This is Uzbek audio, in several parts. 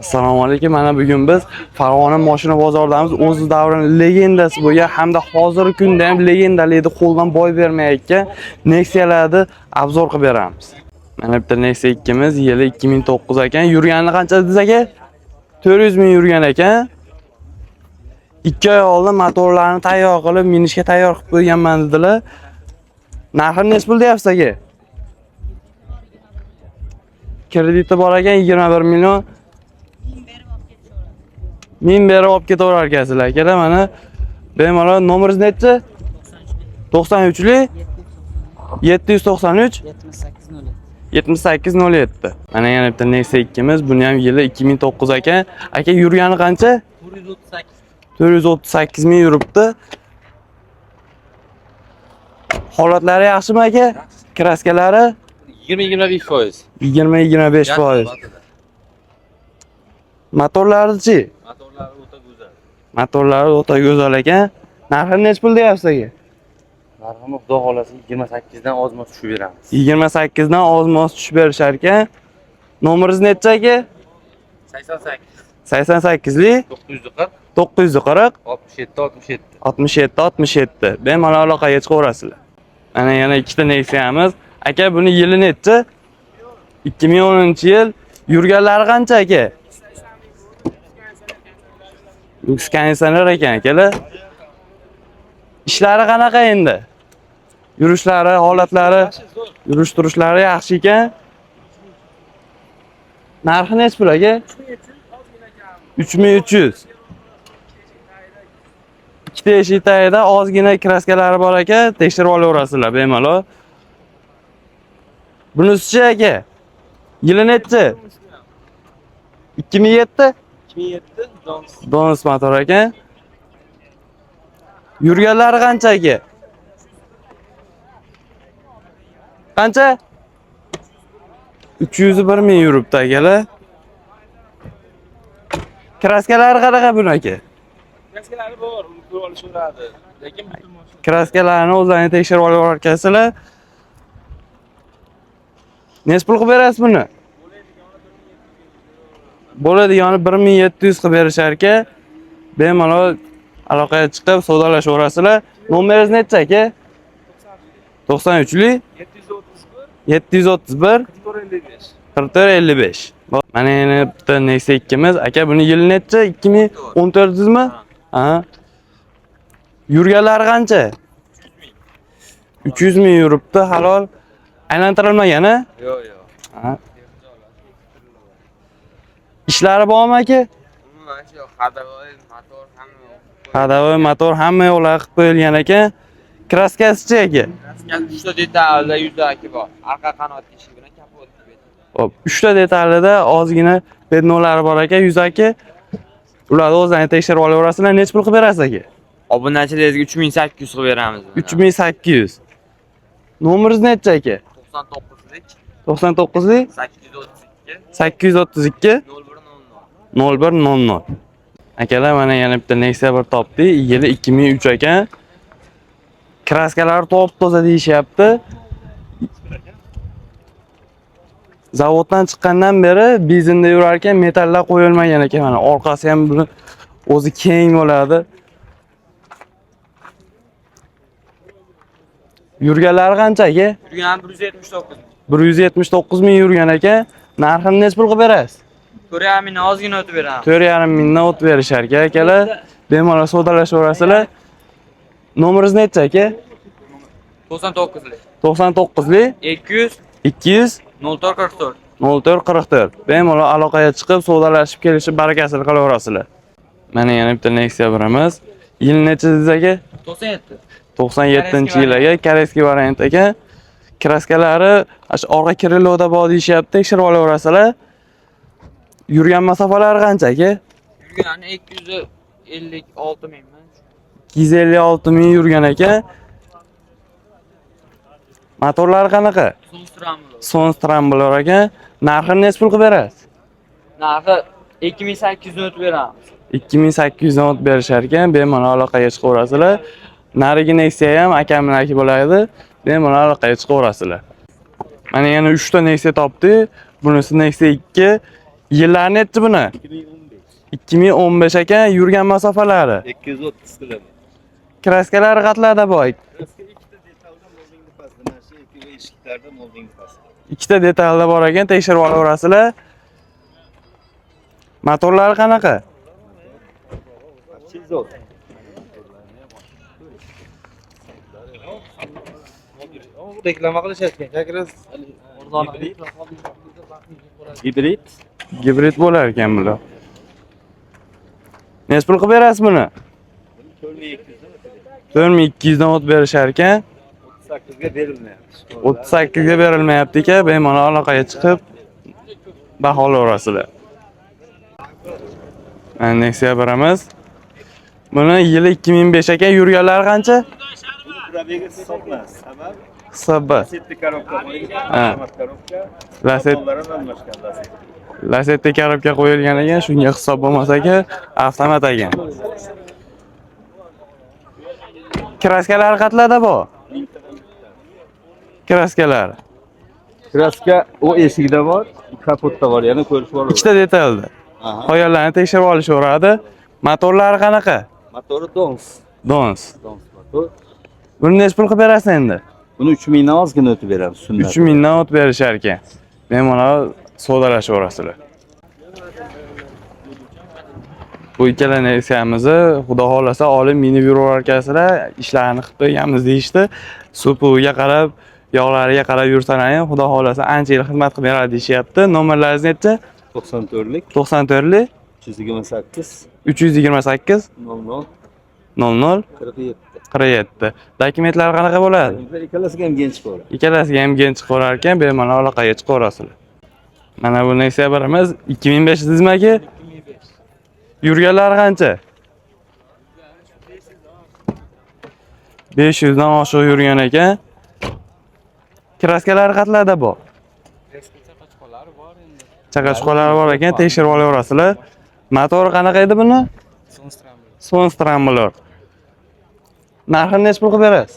Assalomu alaykum. Mana bugun biz Farg'ona mashina bozoridamiz. O'z davrining legendasi bo'lgan hamda hozirgi kunda ham legendalikni qo'ldan boy bermayotgan Nexia'larni obzor qilib beramiz. Mana bitta Nexia 2 miz yili 2009 ekan. Yurgani qancha dediz aka? 400 ming yurgan ekan. 2 oy oldin motorlarni tayyor qilib, minishga tayyor qilib qo'yganman dedilar. Narxi nech pul deyapsiz aka? Krediti bor ekan 21 million. Men berib olib ketaverar ekansilar akalar. Mana bemalol nomeringiz nechi? 93li 793 7807. Mana yana bitta Nexia 2 miz. Buni ham yili 2009 ekan. Aka yurgani qancha? 438. 438 ming yuribdi. Holatlari yaxshimi aka? Kraskalari 20-25%. 20-25%. Motorlari-chi? Motorlari o'ta go'zal. Motorlari o'ta go'zal ekan. Narxi nech pul deyapsiz aka? Narxini xudo xolasa 28 dan ozmoz tushib beramiz. 28 dan ozmoz tushib berishar ekan. Nomeringiz necha aka? 88 88li 940 940 67 67. Bemalol aloqaga chiqaverasizlar. Mana yana ikkita Nexia'miz. Aka buni yili nechi? 2010-yil. Yurganlari qancha aka? Lux konditsioner ekan akalar. Ishlari qanaqa endi? Yurishlari, holatlari, yurish turishlari yaxshi ekan. Narxi nech pul aka? 3300. Ikkita eshik tagida ozgina kraskalari bor aka, tekshirib olaverasizlar bemalol. Bunisi-chi aka? Yili nechi? 2007? 2007 Dons motor ekan. Yurganlari qancha aka? Qancha? 301 ming yuribdi akalar. Kraskalari qanaqa buni aka? Kraskalari bor, uni ko'rib olishaveradi. Lekin butun mashina Kraskalarini o'zlaringiz tekshirib olaverasizlar. Nech pul qilib berasiz buni? Bo'ladigani 1700 qilib berishar ekan. Bemalol aloqaga chiqib savdolashaverasizlar. Nomeringiz necha aka? 93li 731 4455. Mana yana bitta Nexia 2 miz. Aka buni yili necha? 2014 mi? Ha. Yurganlari qancha? 300 ming yuribdi, halol. Aylantirilmagan a? Yo'q. Ha. Ishlari bormi aka? Umuman shu xadavoy motor hamma. Xadavoy motor hamma yo'qlar qilib qo'yilgan ekan. Kraskasi-chi aka? Kraskasi 3 ta detalda yuzaki bor. Arqa qanot eshigi bilan kapot kibet. Hop, 3 ta detalida ozgina pednolari bor ekan, yuzaki. Ularni o'zlaringiz tekshirib olaverasizlar. Nech pul qilib berasiz aka? Obunachilaringizga 3800 qilib beramiz. 3800. Nomeringiz necha aka? 99lik 99lik 832 832 0100. 0100. Akalar mana yana bitta Nexia bir topdi. Yili 2003 ekan. Kraskalari top-toza deyishyapti. Zavoddan chiqqandan beri benzinda yurar ekan, metallar qo'yilmagan ekan. Mana orqasi ham buni o'zi keng bo'ladi. Yurganlari qancha aka? Yurgan 179. 179 ming yurgan ekan. Narxini nech pul qilib berasiz? 4,5 mingdan ozgina o'tib beramiz. 4,5 mingdan o'tib berishar ekan akalar. Bemalol savdolashaverasizlar. Nomeringiz necha aka? 99lik 99lik 200 200 0444. 0444. Bemalol aloqaga chiqib savdolashib kelishib barakasini qilaverasizlar. Mana yana bitta Nexia birimiz. Yil necha dedingiz aka? 97. 97-yil aka, koreyskiy variant ekan. Kraskalari orqa kirilovda bor deyishyapti, tekshirib olaverasizlar. Yurgan masofalari qancha aka? Yurgani 256 mingmi? 256 ming yurgan ekan. Motorlari qanaqa? Son Scrambler ekan. Narxini nech pul qilib berasiz? Narxi 2800 dan o'tib beramiz. 2800 dan o'tib berishar ekan. Bemalol aloqaga chiqaverasizlar. Narigi Nexia ham akamniki bo'ladi. Bemalol aloqaga chiqaverasizlar. Mana yana 3 ta Nexia topdi. Bunisi Nexia 2 Yillari nechi buni? 2015. 2015 ekan, yurgan masofalari. 230 km. Kraskalari qatlarda boy. Eski ikkita detalda moldingni pastda, mana shu ikki va eshiklarda moldingni pastda. Ikkita detalda bor ekan, tekshirib olaverasizlar. Motorlari qanaqa? Chizok. Reklama qilishayotgan. Chakras Gibrid. Gibrid bo'lar ekan bular. Necha pul qilib berasiz buni? 4200 dan o't berishar ekan. 38 ga berilmayapti. 38 ga berilmayapti ekan, bemalol aloqaga chiqib baho olaverasizlar. Mana Nexia beramiz. Buni yili 2005 ekan, yurganlari qancha? Probega hisobmas. Sabab Hisobba. Lasetti korobka qo'yilgan, Ha. avtomat korobka. Laset Motorlari almashgan Lasetti. Lasetti korobka qo'yilgan ekan, shunga hisob bo'lmasa ekan, avtomat ekan. Kraskalari qatlarda bor? Kraskalari. Kraska o eshikda bor, kapotda bor, yana ko'rish bor. Ikkita detalda. Aha. Qoyalarni tekshirib olishaveradi. Motorlari qanaqa? Motori Dons. Dons. Dons motor. Buni necha pul qilib berasiz endi? Buni 3000 dan ozgina o'tib beramiz, sunnat. 3000 dan o't berishar ekan. Bemalol savdolashaverasizlar. Bu ikkala Nexia'mizni xudo xolasa olib minib yuraverasizlar, ishlarini qilib qo'yganmiz deyishdi. Supuviga qarab, yog'lariga qarab yursalar, xudo xolasa ancha yil xizmat qilib beradi deyishyapti. Nomerlaringiz necha? 94lik 94lik 328 328 00 00 47. 47. Dokumentlari qanaqa bo'ladi? Ikkalasiga ham gench bor. Ikkalasiga ham gench qo'rar ekan, bemalol aloqaga chiqaverasizlar. Mana bu Nexia birimiz 2005 dizmaki. Yurganlari qancha? 500 dan oshiq yurgan ekan. Kraskalari qatlarda bor? Chaqachqolari bor ekan, tekshirib olaverasizlar. Motori qanaqa edi buni? Sonstramblor. Narxini necha pul qilib berasiz?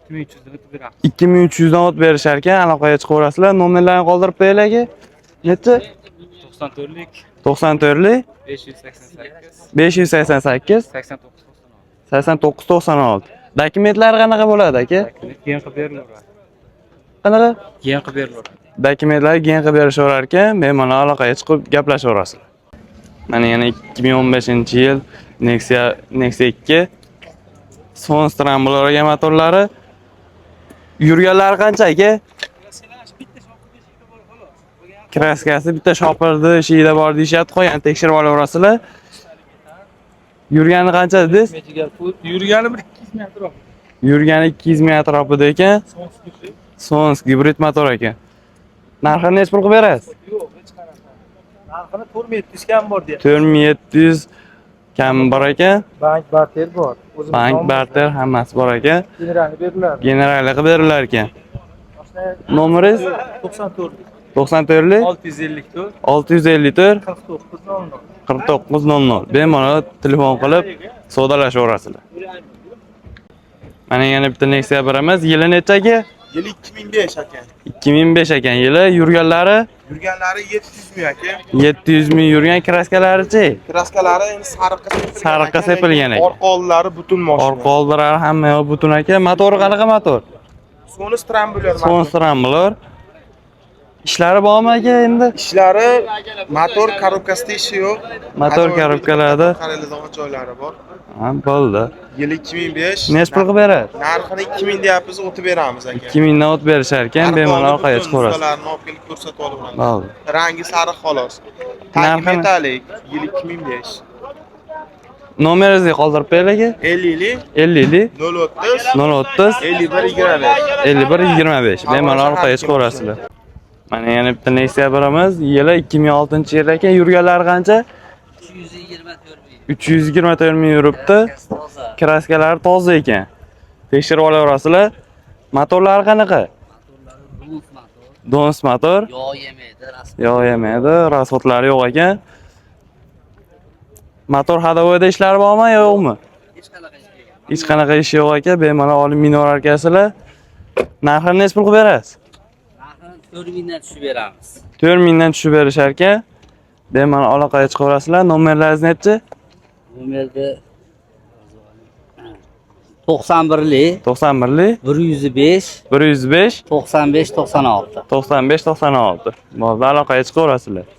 2300 dan o'tib beramiz. 2300 dan o't berishar ekan, aloqaga chiqaverasizlar. Nomerlarni qoldirib qo'yaylik aka. Necha? 94lik 94lik 588 588 89 8996. Dokumentlari qanaqa bo'ladi aka? keyin qilib beriladi. Qanaqa? Keyin qilib beriladi. Dokumentlarni keyin qilib berishaverar ekan, bemalol aloqaga chiqib gaplashaverasizlar. Mana yana 2015-yil Nexia 2 Sonstramblor motorlari. Yurganlari qancha aka? Kraskasi bitta shopirdi, ishida bor deyishyapti, qo'ygan tekshirib olaverasizlar. Yurgani qancha dedingiz? Yurgani bir 200 ming atrof. Yurgani 200 ming atrofida ekan. Sons gibrid motor ekan. Narxini necha pul qilib berasiz? Yo'q, hech qanaqa. Narxini 4700 kam bor deyapti. 4700 kam bor ekan. Bank barter bor. Bank barter hammasi bor ekan. Generalni beriladi. Generalga qilib berilar ekan. Nomeringiz 94 94lik 654 654 4900. 4900. Bemalol telefon qilib savdolashaverasizlar. Mana yana bitta Nexia birimiz. Yili necha aka? Yili 2005 aka. 2005 ekan yili. Yurganlari Yurganlari 700 ming aka. 700 ming yurgan. Kraskalari-chi? Kraskalari endi Sariqqa sepilgan ekan. Orqa oldlari butun mashina. Orqa oldilari hamma yoq butun ekan. Motori qanaqa motor? Sonstramblor Sonstramblor. Ishlari bormi aka endi? Ishlari motor korobkasida ishi yo'q. Motor korobkalarda qaraladigan joylari bor. ha, bo'ldi. Yili 2005. Necha pul qilib beradi? Narxini 2000 deyapmiz, o'tib beramiz aka. 2000 dan o't berishar ekan, bemalol orqaga chiqaverasiz. Ularni olib kelib ko'rsatib olaveramiz. Bo'ldi. Rangi sariq xolos. Narxi- Tagi metalik. Yili 2005. Nomeringizni qoldirib qo'yaylik aka. 50 50 030 030 51 25. 51 25. Bemalol orqaga chiqaverasizlar. Mana yana bitta Nexia birimiz. Yili 2006-yil ekan. Yurganlari qancha? 324 ming yuribdi. Kraskalari toza ekan. Tekshirib olaverasizlar. Motorlari qanaqa? Dons motor. Yog' yemaydi, rasxodlari yo'q ekan. Motor hadovoyda ishlari bormi, yo'qmi? Hech qanaqa ish yo'q ekan, bemalol olib minorar ekansilar. Narxini necha pul qilib berasiz? 4 mingdan tushib beramiz. 4 mingdan tushib berishar ekan. Bemalol aloqaga chiqaverasizlar. Nomerlaringiz nechi? Nomerda 91lik 91lik 105 105 95 96. 95 96. Bo'ldi, aloqaga chiqaverasizlar.